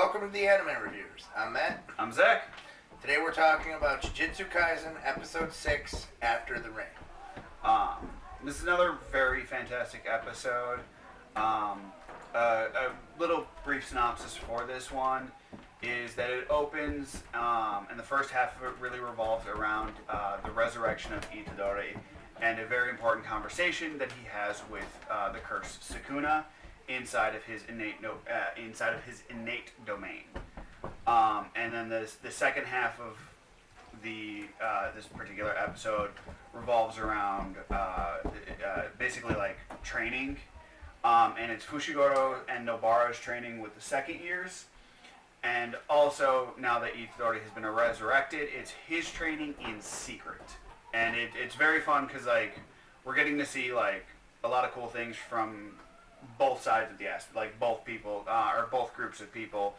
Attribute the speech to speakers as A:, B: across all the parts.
A: Welcome to the Anime Reviewers. I'm Matt.
B: I'm Zach.
A: Today we're talking about Jujutsu Kaisen Episode 6, After the Rain.
B: This is another very fantastic episode. A little brief synopsis for this one is that it opens, and the first half of it really revolves around the resurrection of Itadori and a very important conversation that he has with the cursed Sukuna inside of his innate domain. And then the second half of the this particular episode revolves around basically like training, and it's Fushiguro and Nobara's training with the second years, and also now that Itadori has been resurrected, it's his training in secret, and it's very fun because like we're getting to see like a lot of cool things from both sides of the aspect, like both people or both groups of people.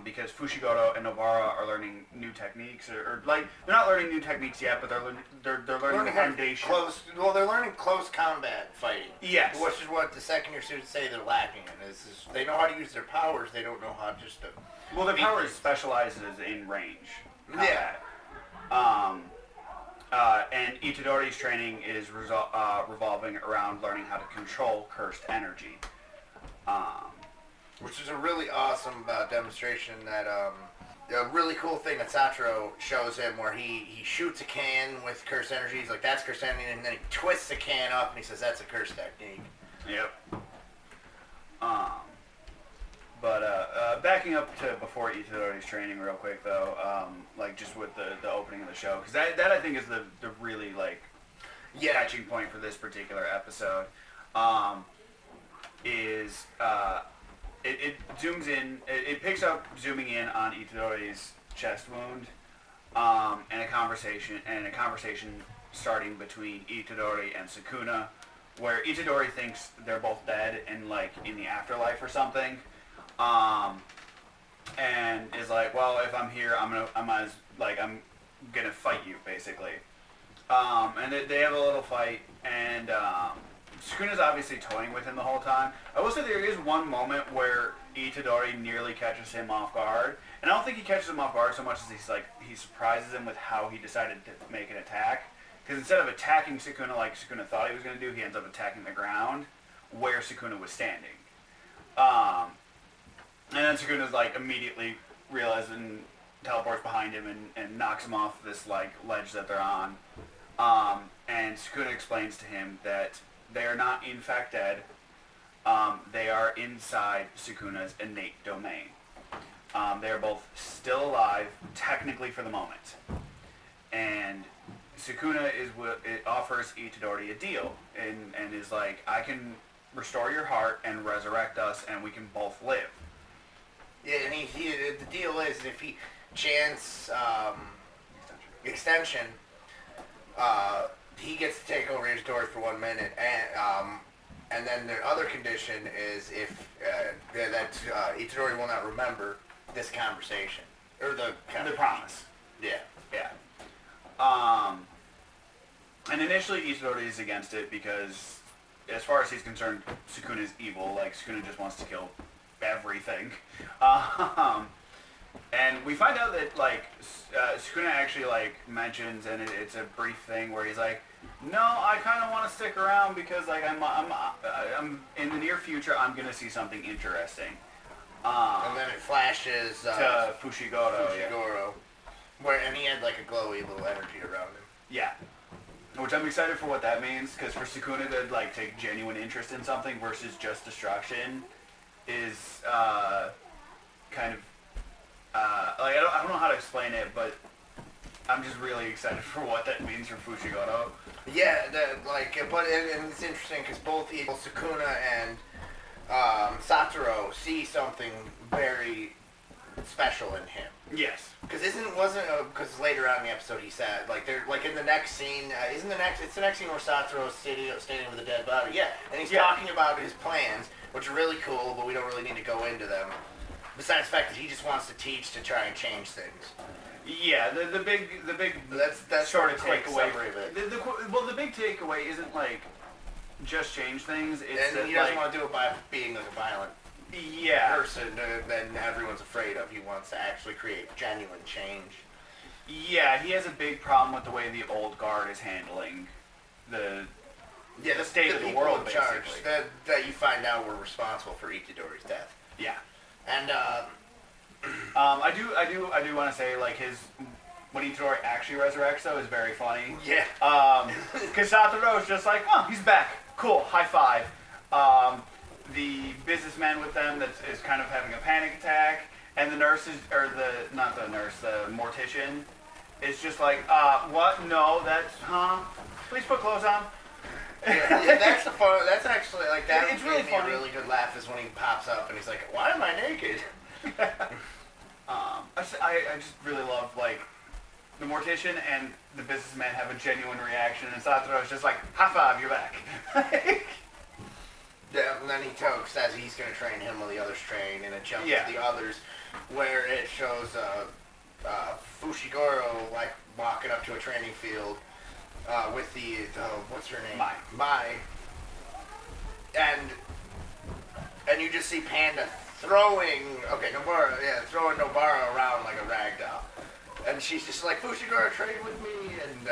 B: Because Fushiguro and Nobara are learning new techniques, or like they're not learning new techniques yet, but they're learning the foundation.
A: They're learning close combat fighting.
B: Yes,
A: which is what the second year students say they're lacking in. Is they know how to use their powers, they don't know how just to.
B: Well, their powers specializes in range combat.
A: Yeah.
B: And Itadori's training is revolving around learning how to control cursed energy.
A: Which is a really awesome demonstration that, a really cool thing that Satoru shows him where he shoots a can with cursed energy. He's like, that's cursed energy, and then he twists the can up and he says, that's a cursed technique.
B: Yep. But backing up to before Itadori's training real quick though, like just with the opening of the show, because that I think is the really like catching point for this particular episode, is it zooms in, it picks up zooming in on Itadori's chest wound, and a conversation starting between Itadori and Sukuna, where Itadori thinks they're both dead and like in the afterlife or something, and is like, well, if I'm here, I'm gonna fight you basically, and they have a little fight, and Sukuna's obviously toying with him the whole time. I will say there is one moment where Itadori nearly catches him off guard, and I don't think he catches him off guard so much as he surprises him with how he decided to make an attack. Because instead of attacking Sukuna like Sukuna thought he was going to do, he ends up attacking the ground where Sukuna was standing. And then Sukuna's like immediately realizes and teleports behind him and knocks him off this like ledge that they're on. And Sukuna explains to him that they are not in fact dead. They are inside Sukuna's innate domain. They are both still alive, technically for the moment. And Sukuna offers Itadori a deal, and is like, I can restore your heart and resurrect us, and we can both live.
A: Yeah, and the deal is if he chants extension, he gets to take over Itadori for 1 minute, and then the other condition is if that Itadori will not remember this conversation or the
B: promise.
A: Yeah.
B: And initially Itadori is against it because, as far as he's concerned, Sukuna is evil. Like Sukuna just wants to kill everything. And we find out that like Sukuna actually like mentions, and it's a brief thing where he's like, no, I kind of want to stick around because like I'm in the near future I'm gonna see something interesting.
A: And then it flashes
B: to Fushiguro,
A: and he had like a glowy little energy around him.
B: Yeah, which I'm excited for what that means, because for Sukuna to like take genuine interest in something versus just destruction is kind of like I don't know how to explain it, but I'm just really excited for what that means for Fushiguro.
A: Yeah, but it's interesting because both Sukuna and Satoru see something very special in him.
B: Yes.
A: Because because later on in the episode he said like they're like in the next scene it's the next scene where Satoru's standing with a dead body. Yeah, and he's talking about his plans, which are really cool, but we don't really need to go into them. Besides the fact that he just wants to teach to try and change things.
B: Yeah, the big
A: that's
B: sort of takeaway.
A: The
B: big takeaway isn't like just change things. It's
A: and
B: that,
A: he doesn't want to do it by being like a violent
B: Yeah.
A: person than everyone's afraid of. He wants to actually create genuine change.
B: Yeah, he has a big problem with the way the old guard is handling the state of the
A: people
B: world,
A: in charge
B: basically.
A: that you find out were responsible for Itadori's death.
B: Yeah.
A: And
B: I do want to say, like, when Itadori actually resurrects, though, is very funny.
A: yeah.
B: Because Satoru is just like, oh, he's back. Cool, high five. The businessman with them that is kind of having a panic attack, and the nurse is, or not the nurse, the mortician, is just like, what? No, please put clothes on.
A: Yeah, that's the fun. That's actually like that.
B: It's really funny.
A: A really good laugh is when he pops up and he's like, "Why am I naked?"
B: I just really love, like, the mortician and the businessman have a genuine reaction, and Satoru is just like, high five, you're back.
A: Yeah, and then he says he's going to train him while the others train, and it jumps
B: Yeah.
A: to the others, where it shows Fushiguro like walking up to a training field with the what's her name? Mai. And you just see Panda throwing Nobara around like a rag doll, and she's just like, Fushiguro, train with me, and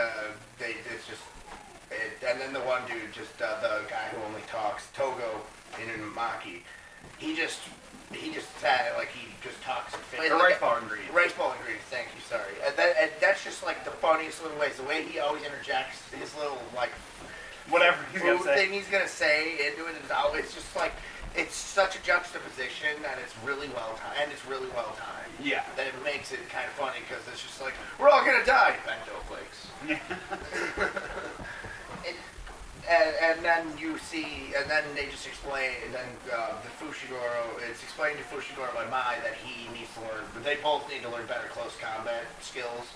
A: and then the one dude, just the guy who only talks, Togo Inumaki, he just talks.
B: Rice ball ingredients.
A: Rice ball ingredients. Thank you. Sorry. And that's just like the funniest little ways. The way he always interjects his little like
B: whatever he's gonna
A: food
B: say.
A: thing he's gonna say into it is always just like, it's such a juxtaposition, and it's really well timed.
B: Yeah.
A: That it makes it kind of funny because it's just like, we're all gonna die. Bento flakes. And then you see, and then they just explain, and then it's explained to Fushiguro by Mai that he needs to learn, but they both need to learn better close combat skills.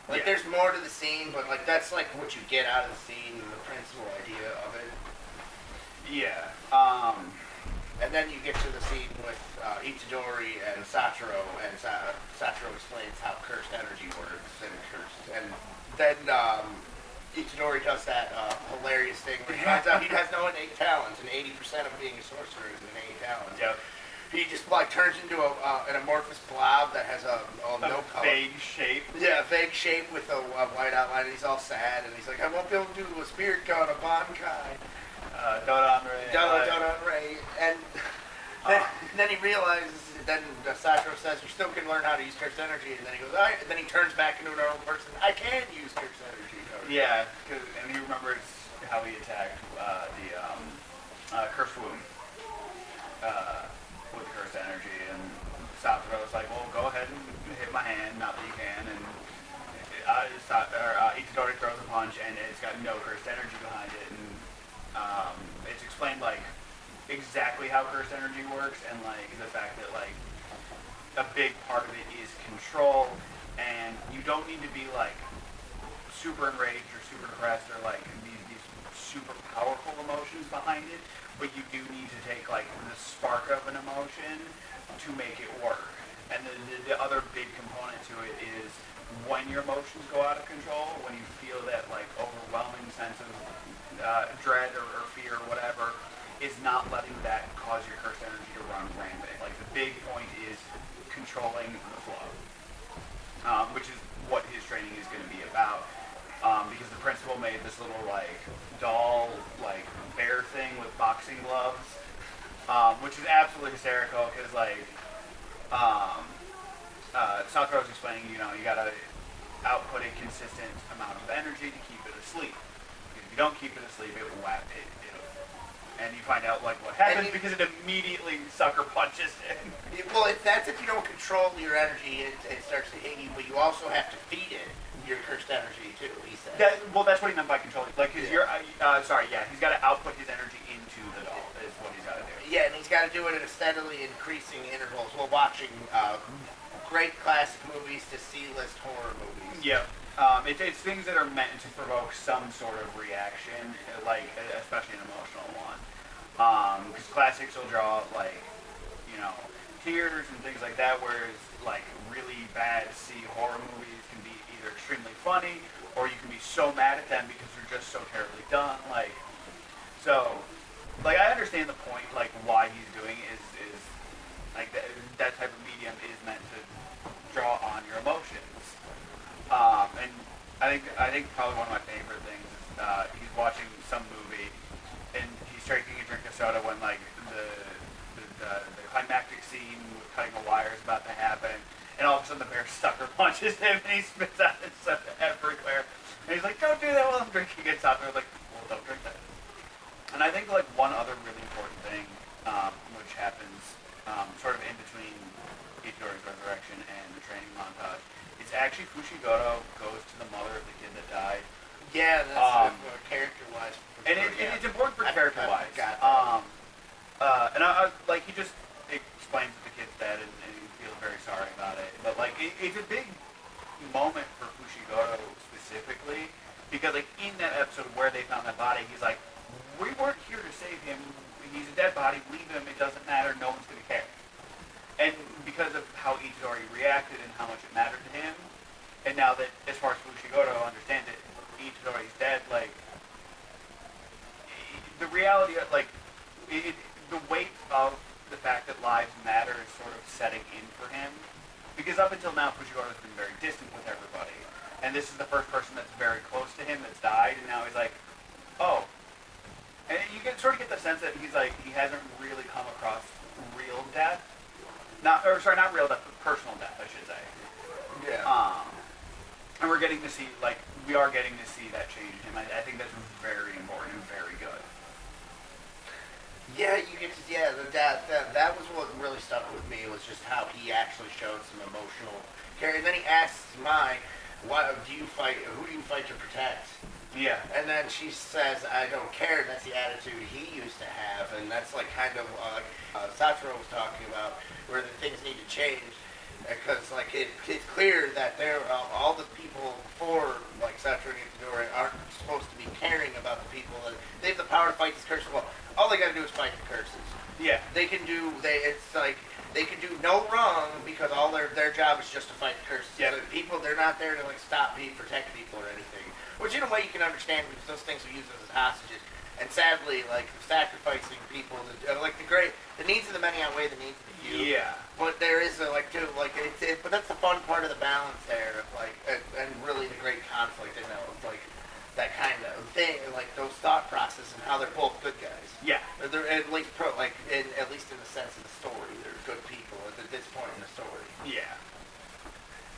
A: Like, there's more to the scene, but like that's like what you get out of the scene and the principal idea of it.
B: Yeah.
A: And then you get to the scene with Itadori and Satoru, and Satoru explains how cursed energy works, and then Itadori does that hilarious thing where he finds out he has no innate talents, and 80% of being a sorcerer is innate talents.
B: Yep.
A: He just like turns into an amorphous blob that has no color.
B: Vague shape.
A: Yeah, a vague shape with a white outline, and he's all sad, and he's like, I won't be able to do a spirit gun, a Bankai.
B: Dodan Ray.
A: And then he realizes, then Satoru says, you still can learn how to use cursed energy, and then he goes, and then he turns back into a normal person. I can use cursed energy.
B: Yeah, and he remembers how he attacked the cursed womb with cursed energy, and Satoru was like, well, go ahead and hit my hand, not that you can, and Itadori throws a punch, and it's got no cursed energy behind it, and it's explained, like, exactly how cursed energy works, and, like, the fact that, like, a big part of it is control, and you don't need to be, like, super enraged or super depressed or like these super powerful emotions behind it, but you do need to take like the spark of an emotion to make it work. And the other big component to it is when your emotions go out of control, when you feel that like overwhelming sense of dread or fear or whatever, is not letting that cause your cursed energy to run rampant. Like the big point is controlling the flow, which is what his training is going to be about. Because the principal made this little like doll like bear thing with boxing gloves, which is absolutely hysterical because like Satoru's explaining, you gotta output a consistent amount of energy to keep it asleep. If you don't keep it asleep, it will and you find out like what happens because it immediately sucker punches it.
A: Well, that's if you don't control your energy, it starts to hit you, but you also have to feed it your cursed energy too, he said.
B: That's what he meant by controlling. Like, he's got to output his energy into the doll, is what he's got to do.
A: Yeah, and he's got to do it at a steadily increasing intervals while watching great classic movies to C-list horror movies.
B: Yeah. It's things that are meant to provoke some sort of reaction, like, especially an emotional one. Because classics will draw, like, tears and things like that, whereas, like, really bad C horror movies can be either extremely funny, or you can be so mad at them because they're just so terribly done. Like, I understand the point, like, why he's doing is Like that type of medium is meant to draw on your emotions. And I think probably one of my favorite things is he's watching some movie and he's taking a drink of soda when like the climactic scene with cutting the wire is about to happen, and all of a sudden the bear sucker punches him and he spits out his soda everywhere. And he's like, "Don't do that while I'm drinking it." Satoru's like, "Well, don't drink that." And I think like one other really important thing, which happens sort of in between Itadori's resurrection and the training montage, is actually Fushiguro goes to the mother of the kid that died.
A: Yeah, that's character-wise.
B: And it's important for character-wise. And I like he just explains that the kid's dead and he feels very sorry about it. But like it's a big moment for Fushiguro specifically because like in that episode where they found that body, he's like, "We weren't here to save him. He's a dead body. Leave him. It doesn't matter. No one's gonna care." And because of how Itadori reacted and how much it mattered to him, and now that as far as Fushiguro understands it, Itadori's dead. Like the reality of like the weight of the fact that lives matter is sort of setting in for him. Because up until now, Fushiguro has been very distant with everybody. And this is the first person that's very close to him that's died, and now he's like, oh. And you sort of get the sense that he's like, he hasn't really come across real death. Not real death, but personal death, I should say.
A: Yeah.
B: And we're getting to see, like, we are getting to see that change in him. I think that's very important and very good.
A: Yeah, you get to, that was what really stuck with me, was just how he actually showed some emotional care. And then he asks Mai, who do you fight to protect?
B: Yeah.
A: And then she says, I don't care, and that's the attitude he used to have, and that's like kind of Satoru was talking about, where the things need to change, because like it's clear that all the people for like Satoru and Itadori aren't supposed to be caring about the people that they have the power to fight this curse. Well, all they got to do is fight the curses.
B: Yeah.
A: They can do they can do no wrong because all their job is just to fight the curses.
B: Yeah.
A: So people, they're not there to like stop me, protect people or anything. Which in a way you can understand because those things are used as hostages. And sadly, like sacrificing people, like the needs of the many outweigh the needs of the few.
B: Yeah.
A: But there is but that's the fun part of the balance there, of like, and really the great conflict in that, like that kind of thing, like those thought process and how they're both good guys.
B: Yeah.
A: They're at least at least in the sense of the story, they're good people at this point in the story.
B: Yeah.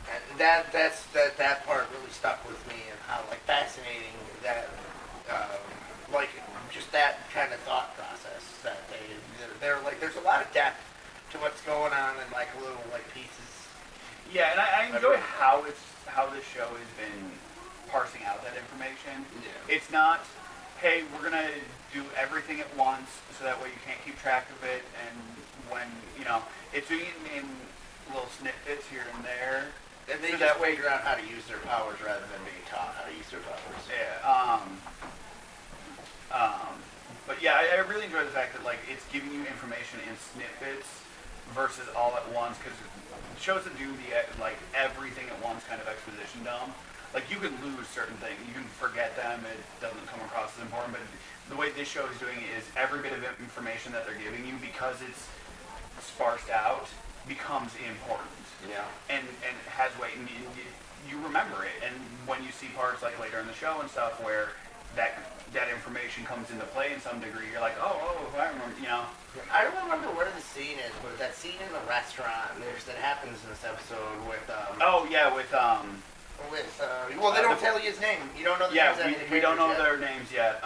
A: And that part really stuck with me, and how like fascinating that, like just that kind of thought process that they're like, there's a lot of depth to what's going on in like little like pieces.
B: Yeah, and I enjoy how this show has been parsing out that information.
A: Yeah.
B: It's not, hey, we're gonna do everything at once so that way you can't keep track of it, and when it's doing it in little snippets here and there.
A: And they
B: so
A: just
B: that way
A: figure out how to use their powers rather than being taught how to use their powers.
B: Yeah. But yeah, I really enjoy the fact that like it's giving you information in snippets versus all at once, because shows that do the like everything at once kind of exposition dump, like you can lose certain things, you can forget them, it doesn't come across as important. But the way this show is doing it is every bit of information that they're giving you, because it's sparsed out, becomes important.
A: Yeah.
B: And has weight, and you remember it. And when you see parts like later in the show and stuff where that information comes into play in some degree, you're like, oh, I remember,
A: I don't remember where the scene is, but that scene in the restaurant that happens in this episode with well, they don't tell you his name. You don't know the names of the
B: we don't know
A: yet.
B: their names yet.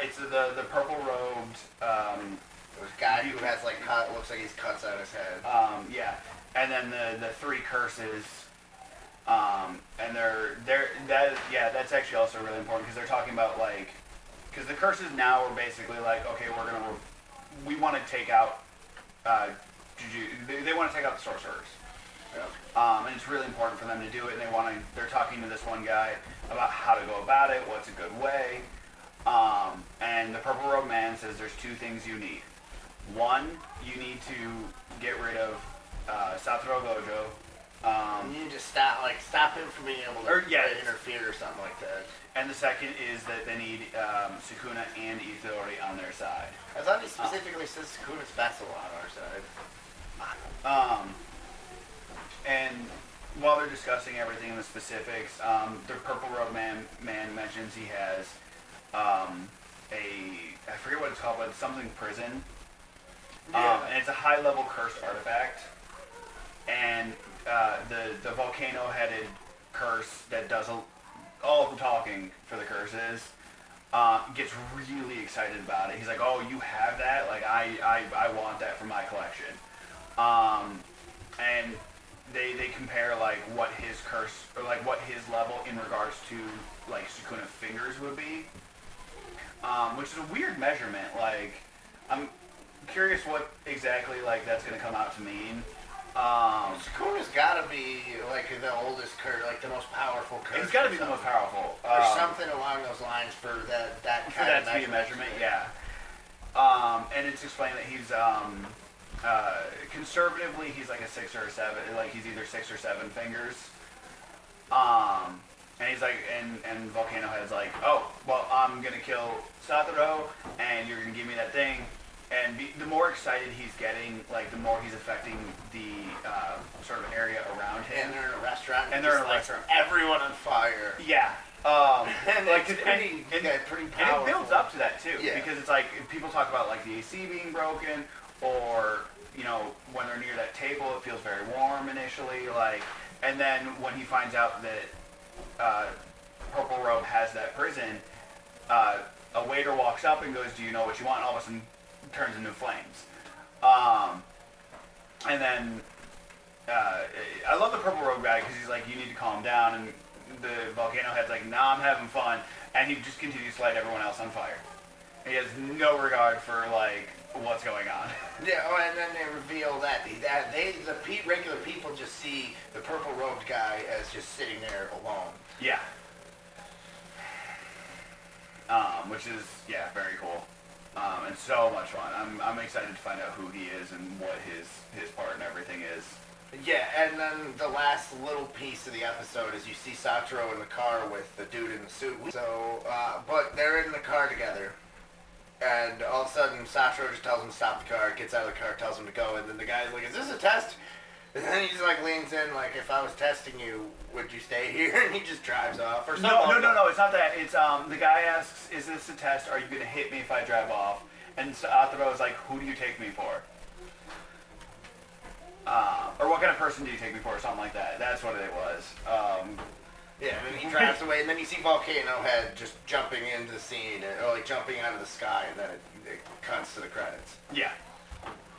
B: It's the purple robed
A: guy who has like looks like he's cuts on his head.
B: Yeah, and then the three curses. And that's actually also really important, because they're talking about like, because the curses now are basically like, okay, we want to take out they want to take out the sorcerers. Yeah. And it's really important for them to do it, and they're talking to this one guy about how to go about it, what's a good way. And the purple robed man says there's two things you need. One, you need to get rid of Satoru Gojo,
A: You need to stop him from being able to interfere or something like that.
B: And the second is that they need Sukuna and Itadori on their side.
A: I thought he specifically says Sukuna's vessel on our side.
B: And while they're discussing everything in the specifics, the Purple Robe man mentions he has I forget what it's called, but it's something prison. And it's a high-level cursed artifact. And the volcano-headed curse that does all of the talking for the curses gets really excited about it. He's like, "Oh, you have that? Like, I want that for my collection." And they compare like what his curse or like what his level in regards to like Sukuna's fingers would be, which is a weird measurement. Like, I'm curious what exactly like that's gonna come out to mean.
A: Sukuna's gotta be like the oldest curse, like the most powerful curse.
B: It's gotta be the most powerful.
A: Or something along those lines for that
B: for
A: kind
B: that
A: of
B: to be a measurement, yeah. And it's explained that he's conservatively he's like a 6 or a 7, like he's either 6 or 7 fingers. And he's like, and Volcano Head's like, "Oh, well, I'm gonna kill Satoru, and you're gonna give me that thing." And the more excited he's getting, like the more he's affecting the sort of area around him.
A: And they're in a restaurant.
B: And they're in a restaurant.
A: Everyone on fire.
B: Yeah.
A: And like
B: it's
A: pretty powerful.
B: And it builds up to that too,
A: Yeah.
B: because it's like people talk about like the AC being broken, or you know when they're near that table, it feels very warm initially, like, and then when he finds out that Purple Robe has that prison, a waiter walks up and goes, "Do you know what you want?" And all of a sudden turns into flames. And then I love the Purple Robe guy because he's like, "You need to calm down," and the Volcano Head's like, "Nah, I'm having fun," and he just continues to light everyone else on fire. He has no regard for like what's going on.
A: Yeah, and then they reveal that regular people just see the purple robed guy as just sitting there alone.
B: Yeah. Which is very cool. And so much fun. I'm excited to find out who he is and what his part and everything is.
A: Yeah, and then the last little piece of the episode is you see Satoru in the car with the dude in the suit. So, but they're in the car together, and all of a sudden Satoru just tells him to stop the car, gets out of the car, tells him to go, and then the guy's like, "Is this a test?" And then he just like leans in like, "If I was testing you, would you stay here?" And he just drives off. Or something.
B: No, it's not that. It's the guy asks, "Is this a test? Are you gonna hit me if I drive off?" And Satoru is like, "Who do you take me for?" Or what kind of person do you take me for, or something like that. That's what it was.
A: Yeah, and then he drives away, and then you see Volcano Head just jumping into the scene, or like jumping out of the sky, and then it cuts to the credits.
B: Yeah.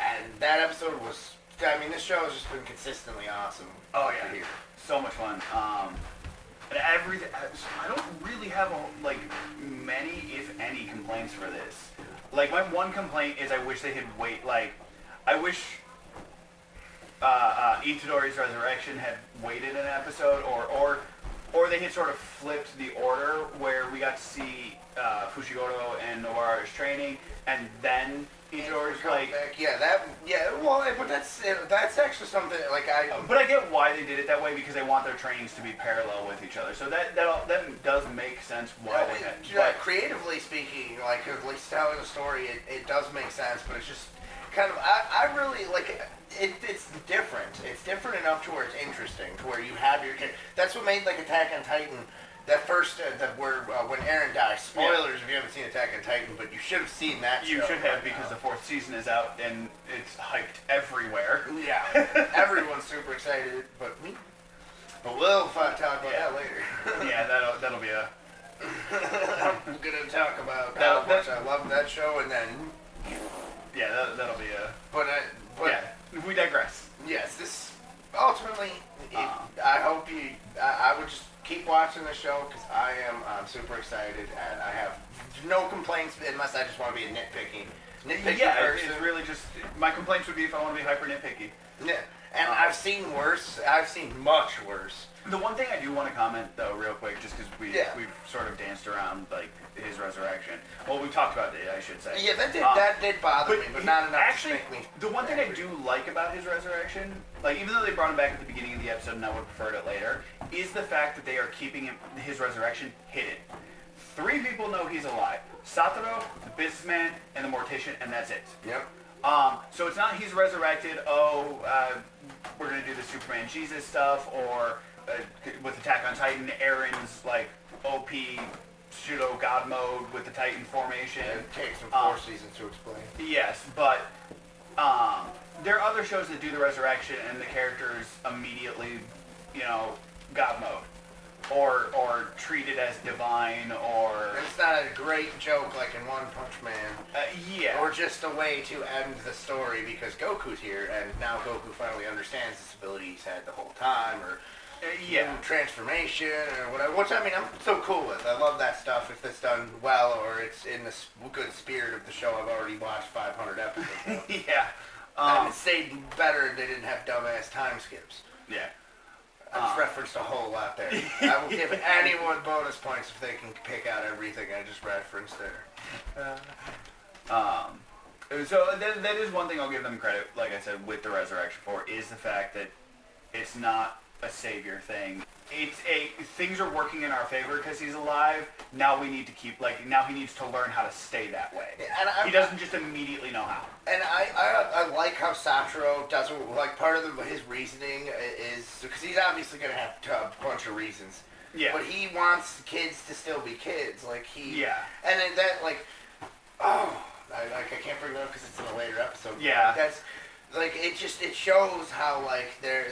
A: And that episode was, I mean, this show has just been consistently awesome.
B: Oh yeah,
A: here.
B: So much fun. And everything. I don't really have many, if any, complaints for this. Like my one complaint is I wish they had I wish Itadori's resurrection had waited an episode, or they had sort of flipped the order where we got to see Fushiguro and Nowara's training, and then Itadori's
A: but that's actually something
B: But I get why they did it that way, because they want their trainings to be parallel with each other. So that does make sense why they had.
A: But creatively speaking, like at least telling the story, it does make sense. But it's just kind of I really like it. It's different. It's different enough to where it's interesting, to where you have your character. That's what made like Attack on Titan. That first, when Eren dies. Spoilers if you haven't seen Attack on Titan, but you should have seen that.
B: You should have, because the 4th season is out and it's hyped everywhere.
A: Yeah, everyone's super excited, but me. But we'll talk about that later.
B: Yeah, that'll be a.
A: I'm gonna talk about how much I love that show, and then.
B: Yeah, that'll be a.
A: But
B: we digress.
A: Yes, this ultimately. I hope I would just keep watching the show, because I'm super excited, and I have no complaints unless I just want to be a nitpicky
B: Yeah,
A: person.
B: it's really just my complaints would be if I want to be hyper nitpicky.
A: Yeah, And I've seen worse. I've seen much worse.
B: The one thing I do want to comment, though, real quick, just because we've sort of danced around, like, his resurrection. Well, we talked about it, I should say.
A: Yeah, that did bother me, but not enough
B: actually,
A: to make me...
B: The one thing I do like about his resurrection, like, even though they brought him back at the beginning of the episode and I would have preferred it later, is the fact that they are keeping his resurrection hidden. 3 people know he's alive. Satoru, the businessman, and the mortician, and that's it.
A: Yep.
B: So it's not he's resurrected, we're going to do the Superman Jesus stuff, or with Attack on Titan, Aaron's, like, OP pseudo god mode with the Titan formation.
A: Yeah, it takes them 4 seasons to explain.
B: Yes, but there are other shows that do the resurrection and the characters immediately, god mode. Or treated as divine, or...
A: And it's not a great joke like in One Punch Man.
B: Yeah.
A: Or just a way to end the story because Goku's here, and now Goku finally understands this ability he's had the whole time, or transformation, or whatever. Which, I mean, I'm so cool with. I love that stuff if it's done well, or it's in the good spirit of the show. I've already watched 500 episodes of.
B: Yeah.
A: And it stayed better if they didn't have dumbass time skips.
B: Yeah.
A: I just referenced a whole lot there. I will give anyone bonus points if they can pick out everything I just referenced there.
B: So that is one thing I'll give them credit, like I said, with the resurrection for, is the fact that it's not a savior thing. Things are working in our favor because he's alive. Now we need to now he needs to learn how to stay that way.
A: And
B: he doesn't just immediately know how.
A: And I like how Satoru doesn't, like, part of his reasoning is, because he's obviously going to have a bunch of reasons.
B: Yeah.
A: But he wants kids to still be kids. Like,
B: Yeah.
A: And then that, like, I can't bring it up because it's in a later episode.
B: Yeah.
A: That's, like, it shows how, like, they're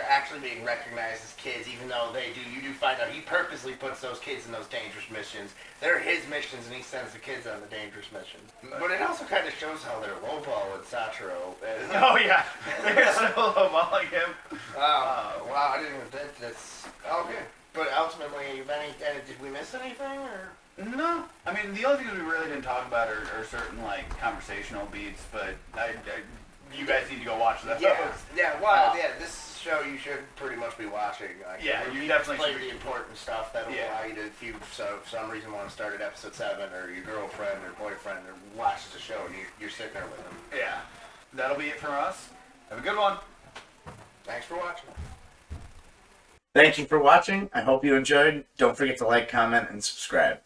A: actually being recognized as kids, even though you do find out he purposely puts those kids in those dangerous missions. They're his missions, and he sends the kids on the dangerous missions. But it also kind of shows how they're lowballing Satoru.
B: Oh, yeah. They're so lowballing him.
A: Wow, I didn't even, that's, okay. But ultimately, did we miss anything, or?
B: No. I mean, the only things we really didn't talk about are certain, like, conversational beats, but you guys need to go watch those.
A: This show you should pretty much be watching. Like,
B: yeah, you definitely
A: should. Play the important stuff that'll allow you to, if you for some reason want to start at episode 7, or your girlfriend or boyfriend watches the show and you're sitting there with them.
B: Yeah. That'll be it from us. Have a good one.
A: Thanks for watching.
C: Thank you for watching. I hope you enjoyed. Don't forget to like, comment, and subscribe.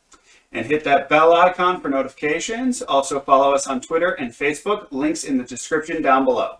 B: And hit that bell icon for notifications. Also follow us on Twitter and Facebook. Links in the description down below.